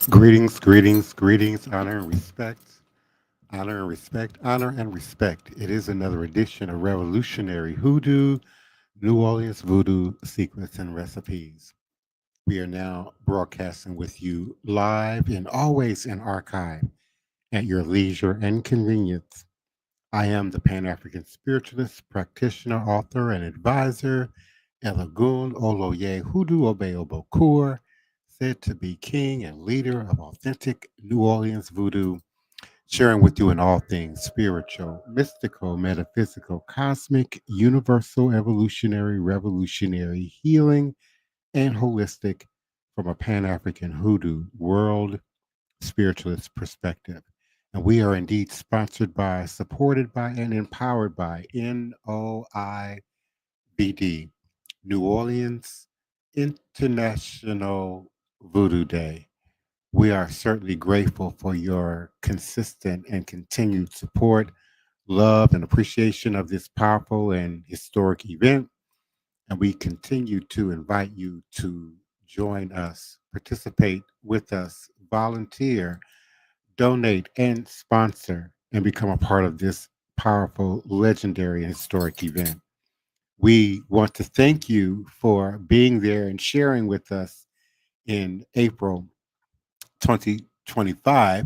Greetings, greetings, greetings, honor and respect, honor and respect, honor and respect. It is another edition of Revolutionary Hoodoo, New Orleans Voodoo Secrets and Recipes. We are now broadcasting with you live and always in archive at your leisure and convenience. I am the Pan African Spiritualist, practitioner, author, and advisor, Elagun Oloye Hoodoo Obeobo Kur, said to be king and leader of authentic New Orleans voodoo, sharing with you in all things spiritual, mystical, metaphysical, cosmic, universal, evolutionary, revolutionary, healing, and holistic from a Pan African hoodoo world spiritualist perspective. And we are indeed sponsored by, supported by, and empowered by NOIVD, New Orleans International Voodoo Day. We are certainly grateful for your consistent and continued support, love, and appreciation of this powerful and historic event. And we continue to invite you to join us, participate with us, volunteer, donate, and sponsor, and become a part of this powerful, legendary, and historic event. We want to thank you for being there and sharing with us in April 2025.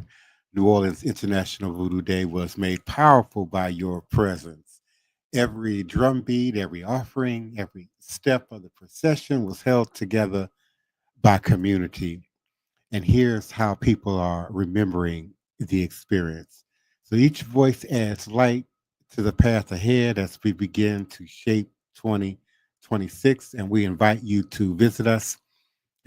New Orleans International Voodoo Day was made powerful by your presence. Every drum beat, every offering, every step of the procession was held together by community. And here's how people are remembering the experience. So each voice adds light to the path ahead as we begin to shape 2026. And we invite you to visit us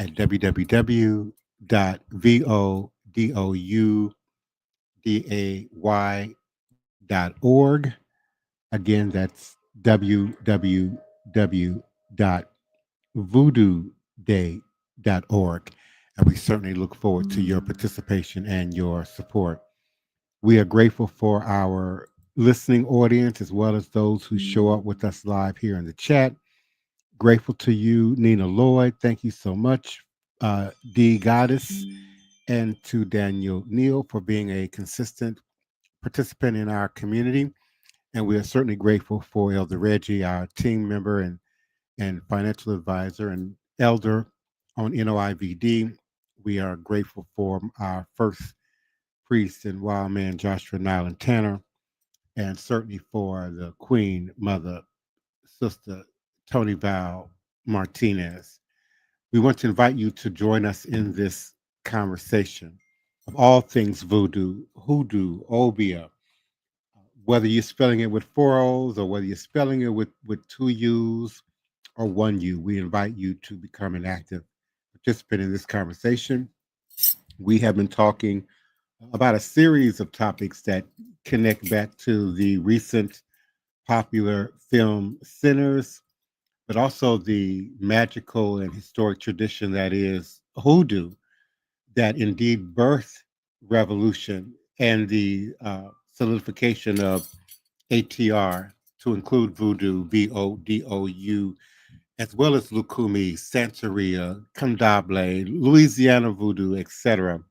at www.vodouday.org. Again, that's www.voodooday.org. And we certainly look forward to your participation and your support. We are grateful for our listening audience as well as those who show up with us live here in the chat. Grateful to you, Nina Lloyd. Thank you so much, D Goddess, and to Daniel Neal for being a consistent participant in our community. And we are certainly grateful for Elder Reggie, our team member and financial advisor and elder on NOIVD. We are grateful for our first priest and wild man, Joshua Nylan Tanner, and certainly for the Queen Mother, Sister Toni Val Martinez. We want to invite you to join us in this conversation of all things voodoo, hoodoo, obia, whether you're spelling it with four O's or whether you're spelling it with two U's or one U. We invite you to become an active participant in this conversation. We have been talking about a series of topics that connect back to the recent popular film Sinners, but also the magical and historic tradition that is hoodoo, that indeed birthed revolution and the solidification of ATR to include voodoo, VODOU, as well as Lukumi, Santeria, Condable, Louisiana voodoo, etc.,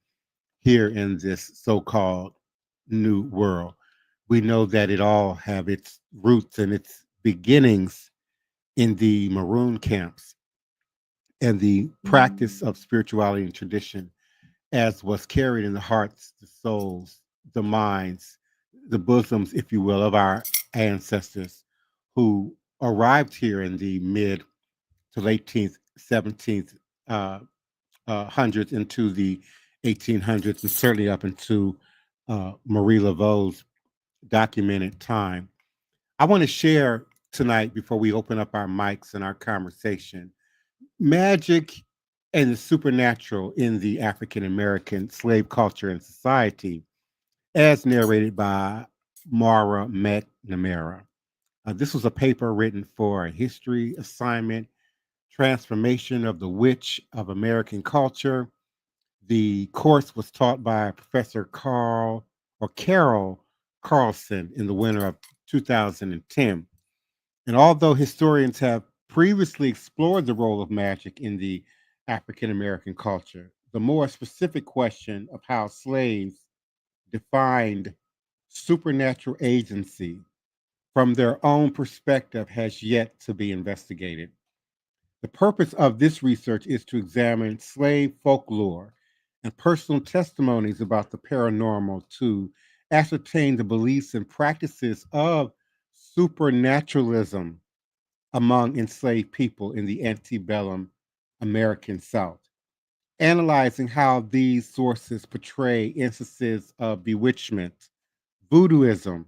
here in this so-called new world. We know that it all have its roots and its beginnings in the maroon camps and the practice of spirituality and tradition as was carried in the hearts, the souls, the minds, the bosoms, if you will, of our ancestors who arrived here in the mid to 18th, 17th hundreds into the 1800s, and certainly up into Marie Laveau's documented time. I want to share tonight, before we open up our mics and our conversation, magic and the supernatural in the African American slave culture and society, as narrated by Mara McNamara. This was a paper written for a history assignment, Transformation of the Witch of American Culture. The course was taught by Professor Carol Carlson in the winter of 2010. And although historians have previously explored the role of magic in the African American culture, the more specific question of how slaves defined supernatural agency from their own perspective has yet to be investigated. The purpose of this research is to examine slave folklore and personal testimonies about the paranormal to ascertain the beliefs and practices of supernaturalism among enslaved people in the antebellum American South, analyzing how these sources portray instances of bewitchment, voodooism,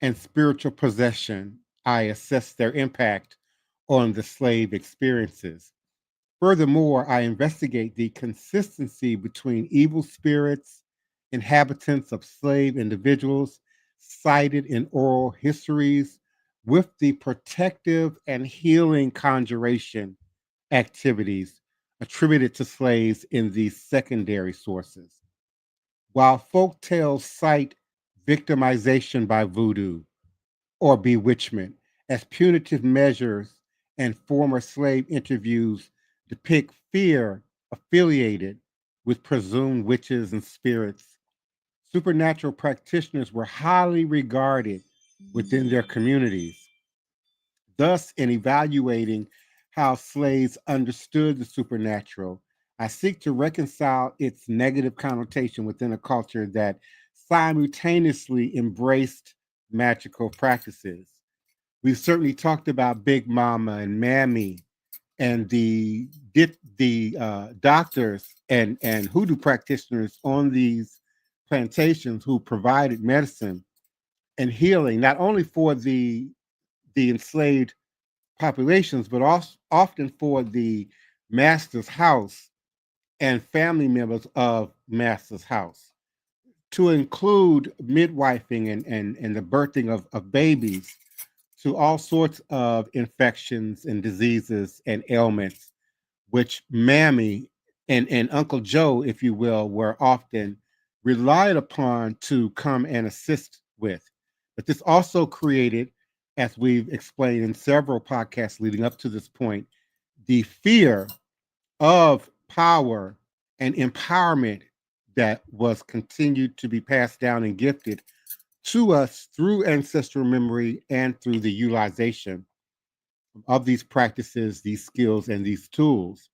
and spiritual possession. I assess their impact on the slave experiences. Furthermore, I investigate the consistency between evil spirits, inhabitants of slave individuals cited in oral histories, with the protective and healing conjuration activities attributed to slaves in these secondary sources. While folk tales cite victimization by voodoo or bewitchment as punitive measures, and former slave interviews depict fear affiliated with presumed witches and spirits, supernatural practitioners were highly regarded within their communities. Thus, in evaluating how slaves understood the supernatural, I seek to reconcile its negative connotation within a culture that simultaneously embraced magical practices. We've certainly talked about Big Mama and Mammy and the doctors and hoodoo practitioners on these plantations who provided medicine and healing not only for the enslaved populations, but also often for the master's house and family members of master's house, to include midwifing and the birthing of babies, to all sorts of infections and diseases and ailments, which Mammy and Uncle Joe, if you will, were often relied upon to come and assist with. But this also created, as we've explained in several podcasts leading up to this point, the fear of power and empowerment that was continued to be passed down and gifted to us through ancestral memory and through the utilization of these practices, these skills, and these tools.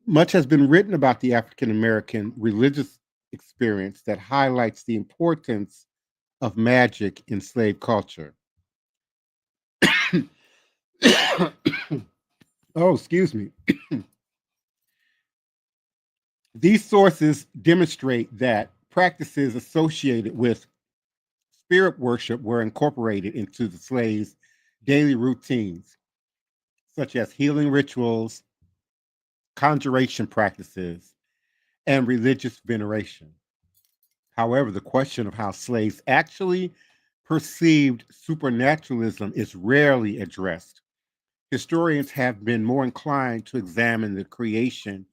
Much has been written about the African American religious experience that highlights the importance of magic in slave culture. Oh, excuse me. These sources demonstrate that practices associated with spirit worship were incorporated into the slaves' daily routines, such as healing rituals, conjuration practices, and religious veneration. However, the question of how slaves actually perceived supernaturalism is rarely addressed. Historians have been more inclined to examine the creation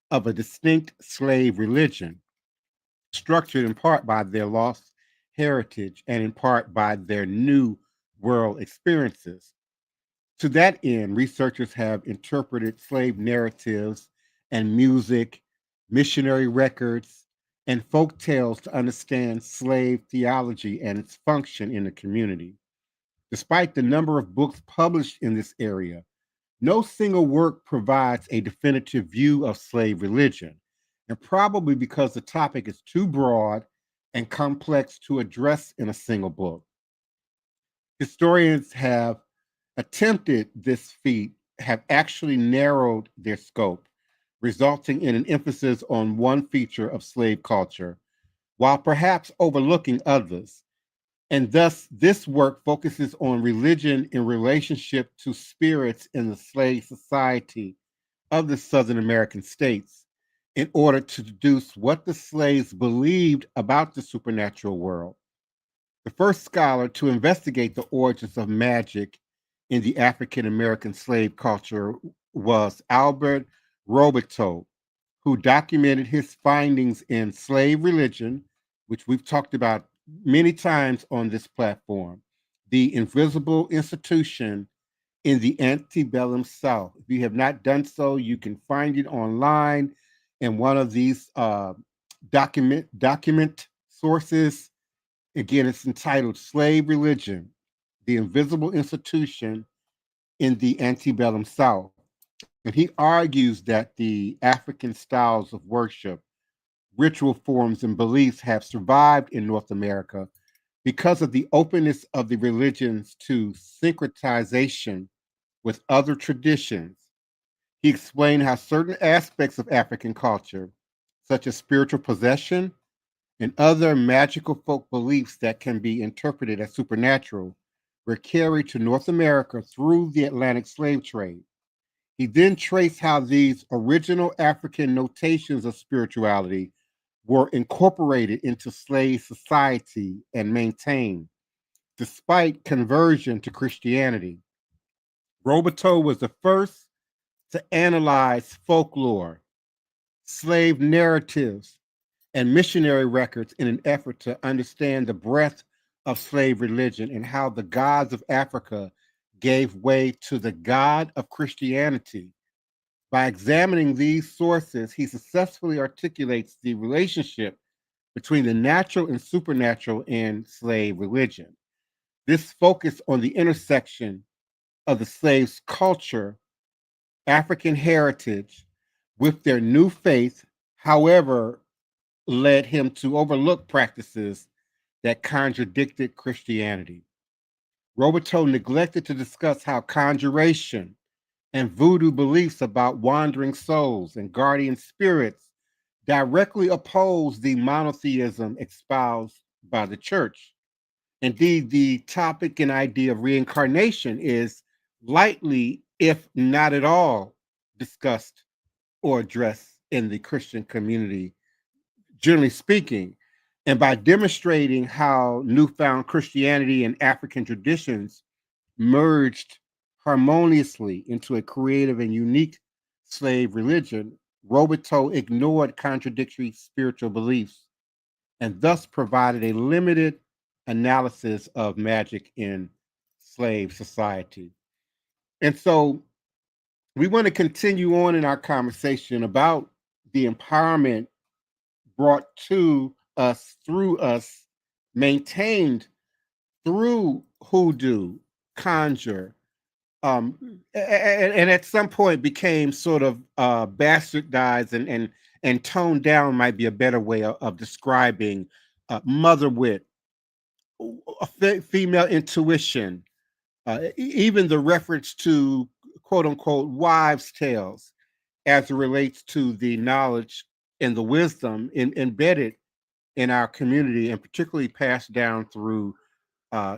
of a distinct slave religion, structured in part by their lost heritage and in part by their new world experiences. To that end, researchers have interpreted slave narratives and music, missionary records, and folk tales to understand slave theology and its function in the community. Despite the number of books published in this area, no single work provides a definitive view of slave religion, and probably because the topic is too broad and complex to address in a single book. Historians have attempted this feat, have actually narrowed their scope, resulting in an emphasis on one feature of slave culture, while perhaps overlooking others. And thus, this work focuses on religion in relationship to spirits in the slave society of the Southern American states in order to deduce what the slaves believed about the supernatural world. The first scholar to investigate the origins of magic in the African American slave culture was Albert Roberto, who documented his findings in Slave Religion, which we've talked about many times on this platform, the invisible institution in the antebellum South. If you have not done so, you can find it online. And one of these document sources, again, it's entitled Slave Religion, the Invisible Institution in the Antebellum South. And he argues that the African styles of worship, ritual forms, and beliefs have survived in North America because of the openness of the religions to syncretization with other traditions. He explained how certain aspects of African culture, such as spiritual possession and other magical folk beliefs that can be interpreted as supernatural, were carried to North America through the Atlantic slave trade. He then traced how these original African notations of spirituality were incorporated into slave society and maintained despite conversion to Christianity. Roboto was the first to analyze folklore, slave narratives, and missionary records in an effort to understand the breadth of slave religion and how the gods of Africa gave way to the God of Christianity. By examining these sources, he successfully articulates the relationship between the natural and supernatural in slave religion. This focus on the intersection of the slave's culture, African heritage, with their new faith, however, led him to overlook practices that contradicted Christianity. Roboto neglected to discuss how conjuration and voodoo beliefs about wandering souls and guardian spirits directly oppose the monotheism espoused by the church. Indeed, the topic and idea of reincarnation is lightly, if not at all, discussed or addressed in the Christian community, generally speaking. And by demonstrating how newfound Christianity and African traditions merged harmoniously into a creative and unique slave religion, Roboto ignored contradictory spiritual beliefs and thus provided a limited analysis of magic in slave society. And so we want to continue on in our conversation about the empowerment brought to us through us, maintained through hoodoo, conjure, and at some point became sort of bastardized and toned down might be a better way of describing mother wit, female intuition, even the reference to quote unquote wives' tales as it relates to the knowledge and the wisdom embedded in our community, and particularly passed down uh,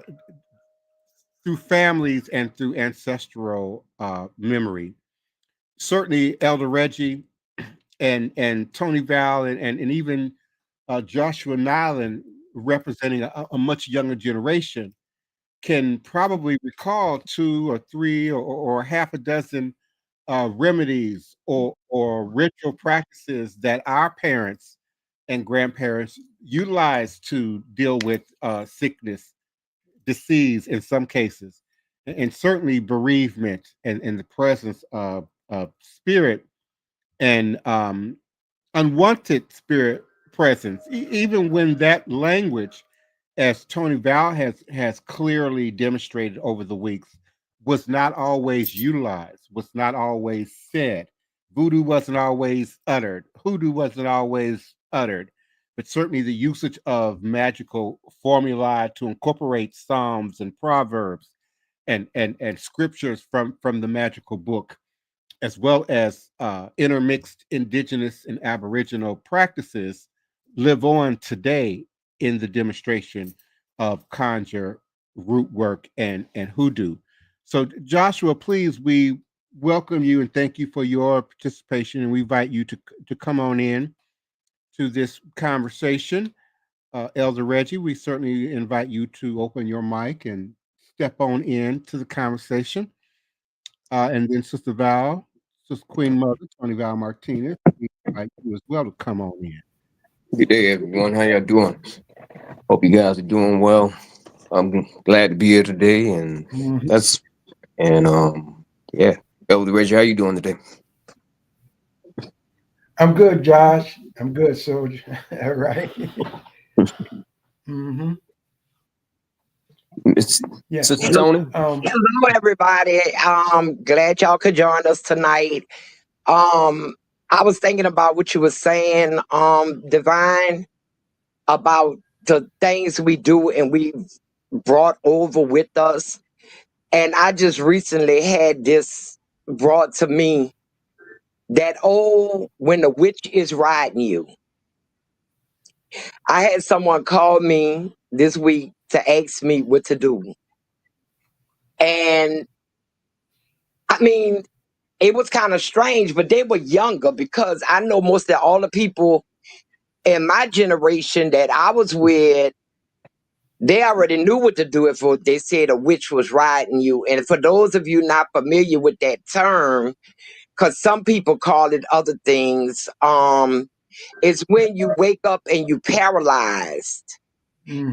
through families and through ancestral memory. Certainly, Elder Reggie and Toni Val and even Joshua Nylan, representing a much younger generation, can probably recall two or three or half a dozen remedies or ritual practices that our parents and grandparents utilized to deal with sickness, disease in some cases, and certainly bereavement and the presence of spirit and unwanted spirit presence, even when that language, as Toni Val has clearly demonstrated over the weeks, was not always utilized, was not always said. Voodoo wasn't always uttered. Hoodoo wasn't always uttered, but certainly the usage of magical formulae to incorporate psalms and proverbs and scriptures from the magical book, as well as intermixed indigenous and aboriginal practices, live on today in the demonstration of conjure, root work, and hoodoo. So, Joshua, please, we welcome you and thank you for your participation, and we invite you to come on in to this conversation. Elder Reggie, we certainly invite you to open your mic and step on in to the conversation. And then Sister Val, Sister Queen Mother, Toni Val Martinez, we invite you as well to come on in. Good day, everyone. How y'all doing? Hope you guys are doing well. I'm glad to be here today, and Mhm. that's and yeah, Elder Reggie, how you doing today? I'm good, Josh. I'm good, soldier. All right. Mm-hmm. It's Yeah. Sister Tony. Hello, everybody. Glad y'all could join us tonight. Um, I was thinking about what you were saying, Divine, about the things we do and we've brought over with us. And I just recently had this brought to me that, oh, when the witch is riding you. I had someone call me this week to ask me what to do. And I mean, it was kind of strange, but they were younger because I know most of all the people in my generation that I was with, they already knew what to do if they said a witch was riding you. And for those of you not familiar with that term, because some people call it other things, it's when you wake up and you paralyzed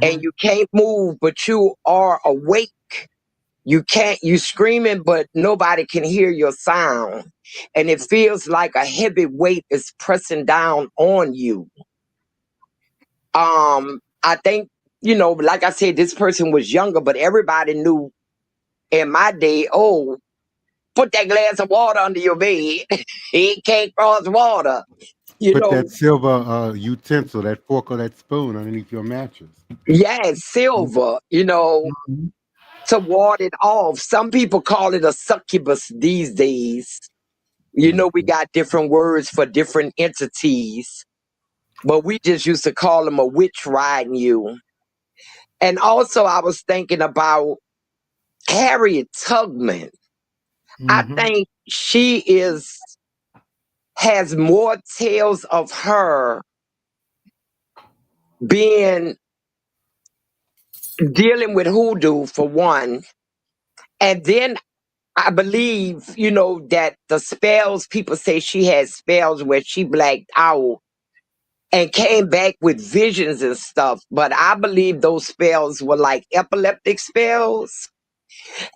and Mm-hmm. you can't move, but you are awake. You screaming, but nobody can hear your sound. And it feels like a heavy weight is pressing down on you. I think, like I said, this person was younger, but everybody knew in my day, oh, put that glass of water under your bed. It can't cross water. You Put know, that silver utensil, that fork or that spoon underneath your mattress. yeah, silver, Mm-hmm. to ward it off. Some people call it a succubus these days. We Mhm. got different words for different entities, but we just used to call them a witch riding you. And also, I was thinking about Harriet Tubman. I Mm-hmm. think she has more tales of her being dealing with hoodoo for one, and then I believe that the spells, people say she had spells where she blacked out and came back with visions and stuff. But I believe those spells were like epileptic spells.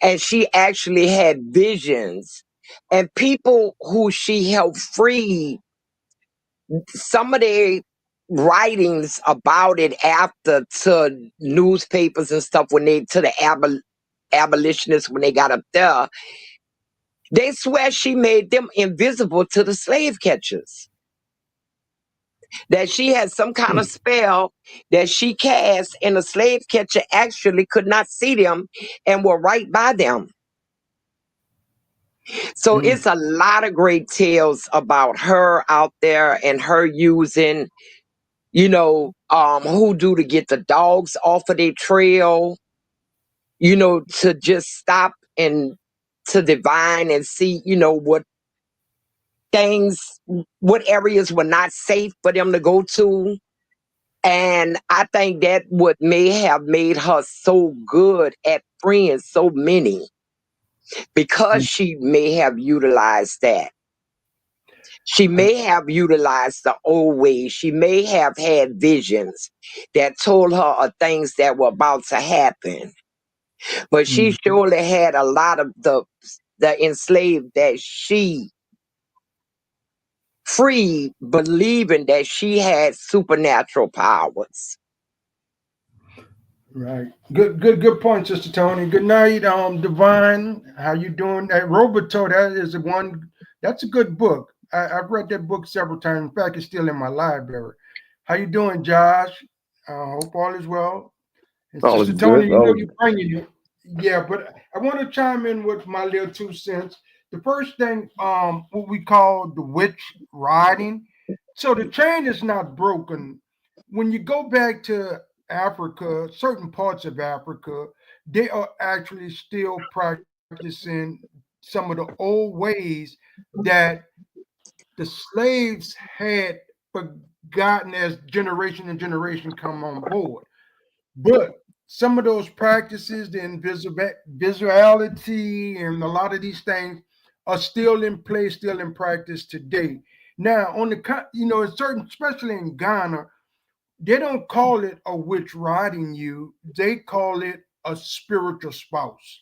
And she actually had visions. And people who she helped free, some of their writings about it after to newspapers and stuff, when they to the abolitionists, when they got up there, they swear she made them invisible to the slave catchers, that she had some kind of spell that she cast, and the slave catcher actually could not see them and were right by them. So Mm-hmm. it's a lot of great tales about her out there and her using, hoodoo to get the dogs off of their trail, to just stop and to divine and see, things, what areas were not safe for them to go to. And I think that what may have made her so good at freeing so many, because she may have utilized that. She may have utilized the old ways. She may have had visions that told her of things that were about to happen. But she Mm-hmm. surely had a lot of the enslaved that she freed, believing that she had supernatural powers. Right. Good point, Sister Tony. Good night, Divine. How you doing? That Roboto, that is the one. That's a good book. I've read that book several times. In fact, it's still in my library. How you doing, Josh? Hope all is well. And All is Sister Tony, good. you know All is you're bringing it. Yeah, but I want to chime in with my little 2 cents. The first thing, what we call the witch riding. So the chain is not broken. When you go back to Africa, certain parts of Africa, they are actually still practicing some of the old ways that the slaves had forgotten as generation and generation come on board. But some of those practices, the visuality, and a lot of these things are still in place, still in practice today. Now, on the in certain, especially in Ghana, they don't call it a witch riding you. They call it a spiritual spouse.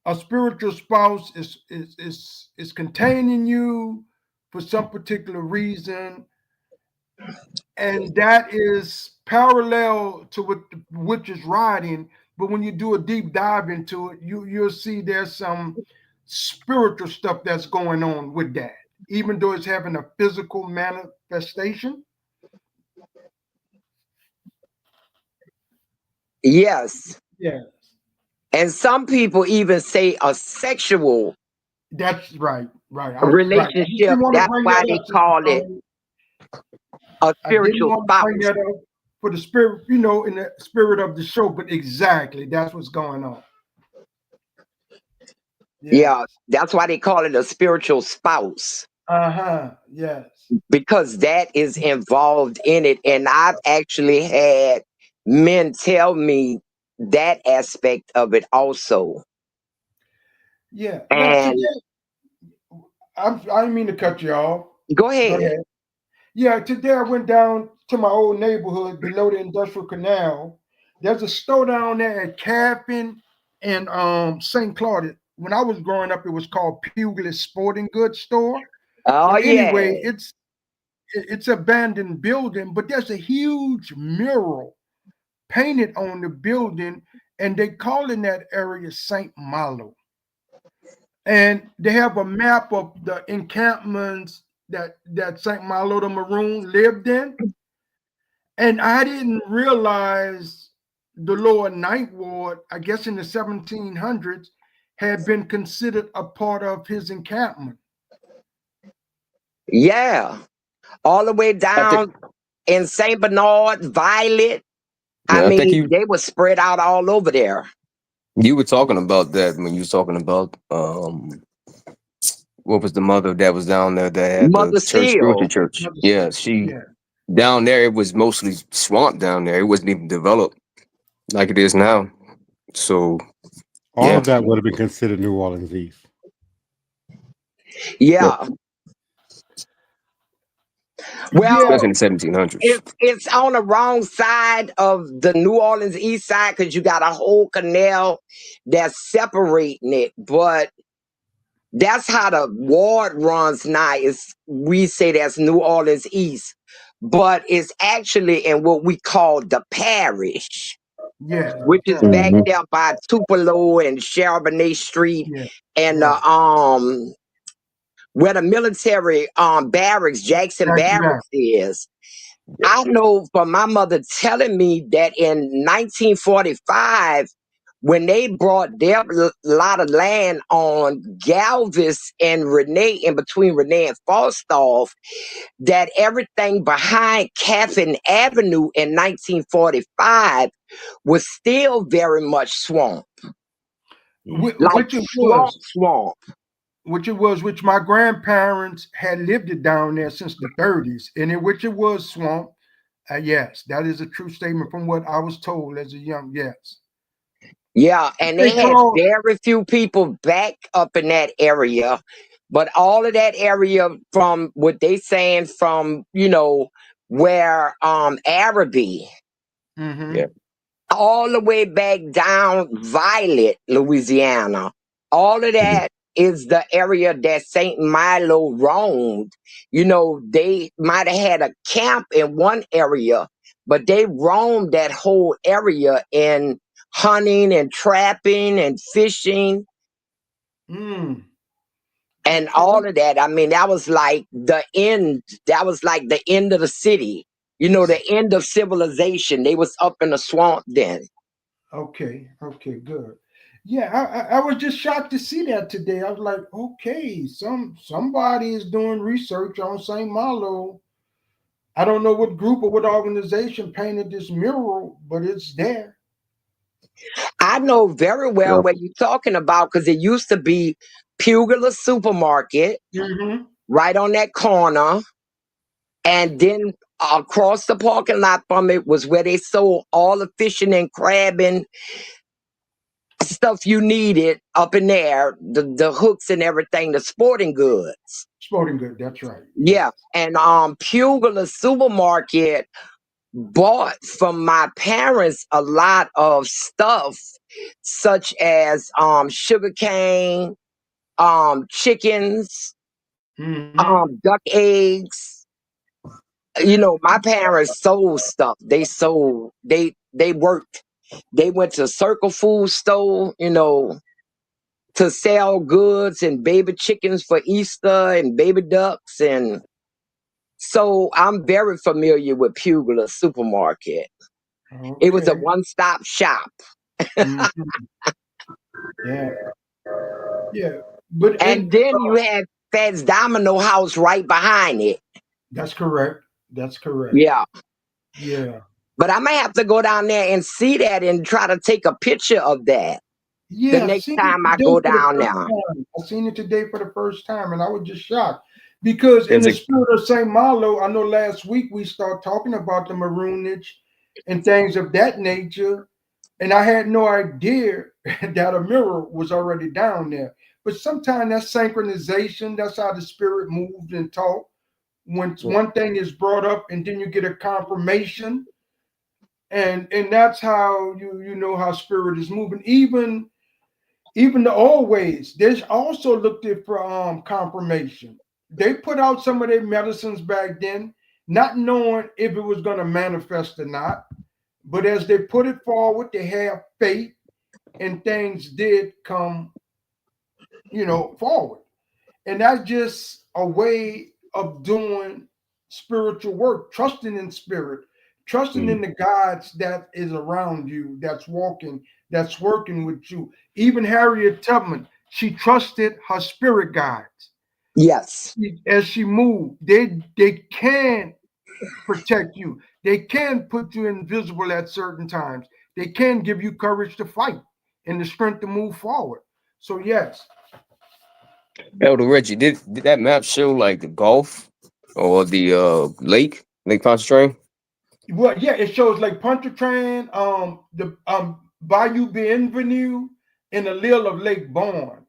A spiritual spouse is containing you, for some particular reason, and that is parallel to what the witch is riding. But when you do a deep dive into it, you'll see there's some spiritual stuff that's going on with that, even though it's having a physical manifestation. Yes. Yeah, And some people even say a sexual that's right. Right. Right. I relationship. didn't want to That's bring why that they up, Sister call it Toni. a I didn't spiritual want to bring spouse. that up for the spirit, in the spirit of the show, but exactly that's what's going on. Yeah. Yeah, that's why they call it a spiritual spouse, Yes. because that is involved in it. And I've actually had men tell me that aspect of it also. Yeah. Now today, And I didn't mean to cut you off. go Go ahead. ahead. Yeah, today I went down to my old neighborhood below the industrial canal. There's a store down there at Caffin and St. Claude. When I was growing up, it was called Pugilist Sporting Goods Store. Oh, Well, yeah. anyway, it's abandoned building, but there's a huge mural painted on the building, and they call in that area Saint Malo. And they have a map of the encampments that Saint Malo the Maroon lived in. And I didn't realize the lower Ninth Ward, I guess in the 1700s, had been considered a part of his encampment. Yeah. All the way I think, down in St. Bernard, Violet. I yeah, I think mean, they were spread out all over there. you were talking about that when you were talking about what was the mother that was down there that had the Mother church, spiritual Seal. church? Yeah, she Yeah. down there. It was mostly swamp down there. It wasn't even developed like it is now. So All yeah, of that would have been considered New Orleans East. yep. Yeah. Well, Yeah. Especially in the 1700s. it's on the wrong side of the New Orleans East Side, because you got a whole canal that's separating it. But that's how the ward runs now. We say that's New Orleans East, but it's actually in what we call the parish, Yeah. which That's is right. back Mhm. there by Tupelo and Charbonnet Street, Yeah. and Right. where the military barracks, Jackson Exactly. Barracks is. I know from my mother telling me that in 1945, when they brought their lot of land on Galvez and Renee, in between Renee and Falstaff, that everything behind Caffin Avenue in 1945 was still very much swamp, like Which it was. swamp. Which my grandparents had lived it down there since the 30s, and in which it was swamp. Yes, that is a true statement from what I was told as a young. Yes. Yeah, and they Hey, had Claude. very few people back up in that area. But all of that area, from what they saying, from where Araby, Mm-hmm. Yeah. all the way back down Violet, Louisiana, all of Mhm. that is the area that Saint Milo roamed. They might have had a camp in one area, but they roamed that whole area in hunting and trapping and fishing Mm. and Okay. all of that. I mean, that was like the end. That was like the end of the city. The end of civilization. They was up in the swamp then. Okay. Okay. Good. Yeah, I was just shocked to see that today. I was like, okay, somebody is doing research on Saint Malo. I don't know what group or what organization painted this mural, but it's there. I know very well Yeah. what you're talking about, because it used to be Pugila Supermarket Mm-hmm. right on that corner. And then across the parking lot from it was where they sold all the fishing and crabbing stuff you needed up in there, the hooks and everything, the sporting goods. Sporting good. That's right. Yeah. Yeah. And Pugila Supermarket bought from my parents a lot of stuff, such as sugarcane, chickens, duck eggs. You know, my parents sold stuff. They worked. They went to Circle Food store, you know, to sell goods and baby chickens for Easter and baby ducks. And so I'm very familiar with Pugler Supermarket. It was a Okay. one-stop shop. Mhm. Yeah. Yeah. But And then you had Fats Domino House right behind it. that's correct. That's correct. Yeah. Yeah. But I may have to go down there and see that and try to take a picture of that the Yeah, I next seen it time I today go for the down first there. time. I seen it today for the first time, and I was just shocked because in Is the it spirit of Saint Malo, I know last week we started talking about the maroonage and things of that nature, and I had no idea that a mirror was already down there. But sometimes that's synchronization. That's how the spirit moved and talked. When one thing is brought up, and then you get a confirmation, and that's how you know how spirit is moving. Even the old ways, they also looked at for confirmation. They put out some of their medicines back then, not knowing if it was going to manifest or not. But as they put it forward, they have faith, and things did come, forward. And that's just a way of doing spiritual work, trusting in spirit, trusting in the gods that is around you, that's walking, that's working with you. Even Harriet Tubman, she trusted her spirit guides. Yes. As she moved, they can protect you. They can put you invisible at certain times. They can give you courage to fight and the strength to move forward. So yes, Elder Reggie? Did that map show like the Gulf or the Lake Pontchartrain? well, yeah, it shows like Pontchartrain, the Bayou Bienvenue, and the Lille of Lake Borgne.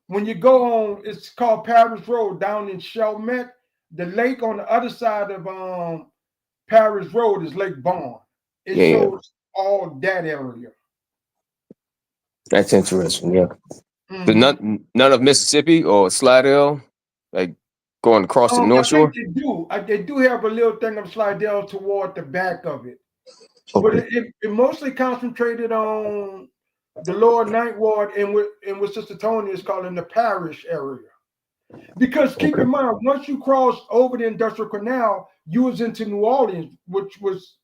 When you go on, it's called Paris Road down in Chalmette. The lake on the other side of Paris Road is Lake Borgne. It Yeah, yeah. shows all that area. That's interesting. Yeah. But Mhm. none of Mississippi or Slidell, like going across the I North think Shore. they do. They do have a little thing of Slidell toward the back of it, but Okay. it mostly concentrated on the lower ninth ward and what Sister Toni is calling the parish area. Because keep Okay. in mind, once you crossed over the Industrial Canal, you was into New Orleans, which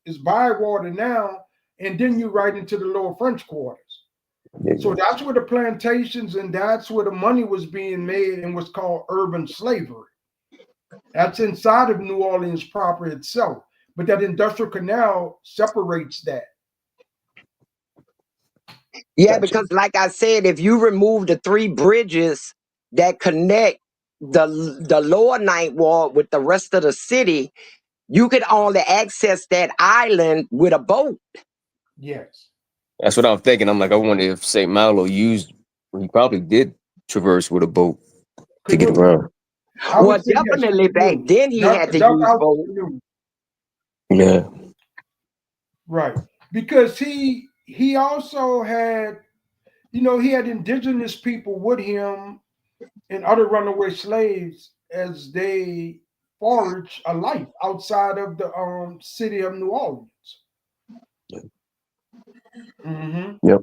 is Bywater now, and then you right into the lower French quarters. Yeah, So yeah. that's where the plantations and that's where the money was being made and was called urban slavery. That's inside of New Orleans proper itself. But that Industrial Canal separates that. Yeah, Gotcha. because like I said, if you remove the three bridges that connect the lower ninth ward with the rest of the city, you could only access that island with a boat. Yes. That's what I'm thinking. I'm like, I wonder if Saint Malo used. He probably did traverse with a boat to get Canoe. around. I Well, would say yes, definitely back canoe. then he had to Duck use out boat. canoe. Yeah. Right. Because he also had, he had indigenous people with him and other runaway slaves as they foraged a life outside of the city of New Orleans. Hmm. Yep.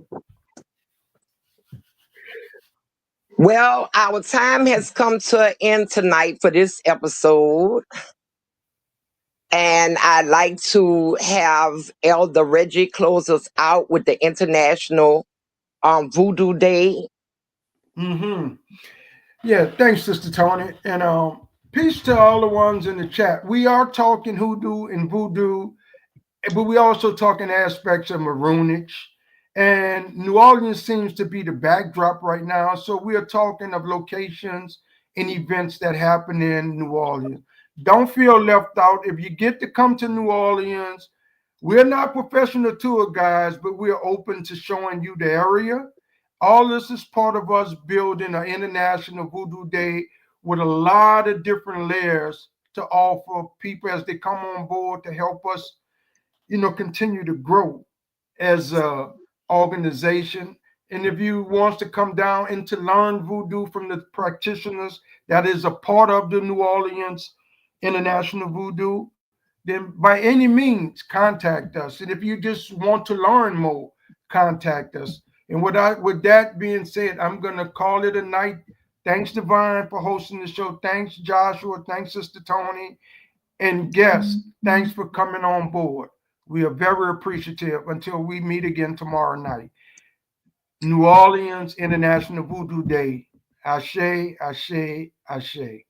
Well, our time has come to an end tonight for this episode. And I'd like to have Elder Reggie close us out with the International Voodoo Day. Hmm. Yeah, thanks, Sister Toni. And peace to all the ones in the chat. We are talking hoodoo and voodoo, but we also talking aspects of maroonage. And New Orleans seems to be the backdrop right now. So we are talking of locations and events that happen in New Orleans. Don't feel left out. If you get to come to New Orleans, we're not professional tour guides, but we're open to showing you the area. All this is part of us building an international voodoo day with a lot of different layers to offer people as they come on board to help us, continue to grow as a organization And if you wants to come down and to learn voodoo from the practitioners that is a part of the New Orleans International Voodoo, then by any means contact us. And if you just want to learn more, contact us. And with that being said, I'm gonna call it a night. Thanks, Divine, for hosting the show. Thanks, Joshua. Thanks, Sister Toni. And guests, thanks for coming on board. We are very appreciative until we meet again tomorrow night. New Orleans International Voodoo Day. Ashe, ashe, ashe.